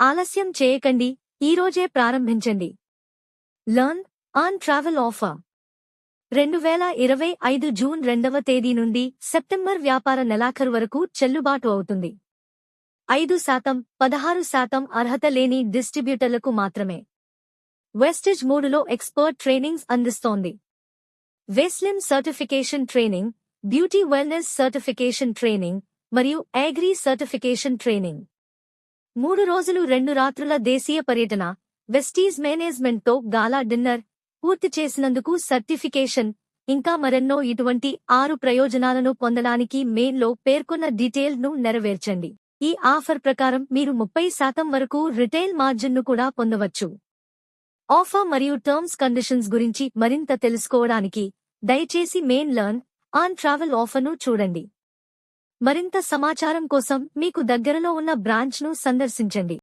ఆలస్యం చేయకండి, ఈరోజే ప్రారంభించండి. Learn, earn travel offer 2025 June 2వ తేదీ నుండి సెప్టెంబర్ వ్యాపార నెలాఖరు వరకు చెల్లుబాటు అవుతుంది. 5%, 16% అర్హత లేని డిస్ట్రిబ్యూటర్లకు మాత్రమే. వెస్టిజ్ 3లో ఎక్స్పర్ట్ ట్రైనింగ్స్ అందిస్తోంది. వెస్లిమ్ certification training, beauty wellness certification training మరియు అగ్రి సర్టిఫికేషన్ ట్రైనింగ్. 3 రోజులు 2 రాత్రుల దేశీయ పర్యటన, వెస్టీజ్ మేనేజ్మెంట్తో గాలా డిన్నర్, పూర్తి చేసినందుకు సర్టిఫికేషన్, ఇంకా మరెన్నో. ఇటువంటి 6 ప్రయోజనాలను పొందడానికి మెయిల్లో పేర్కొన్న డీటెయిల్ను నెరవేర్చండి. ఈ ఆఫర్ ప్రకారం మీరు 30% వరకు రిటైల్ మార్జిన్ను కూడా పొందవచ్చు. ఆఫర్ మరియు టర్మ్స్ కండిషన్స్ గురించి మరింత తెలుసుకోవడానికి దయచేసి మెయిన్ లర్న్, అర్న్ ట్రావెల్ ఆఫర్ను చూడండి. మరింత సమాచారం కోసం మీకు దగ్గరలో ఉన్న బ్రాంచ్ను సందర్శించండి.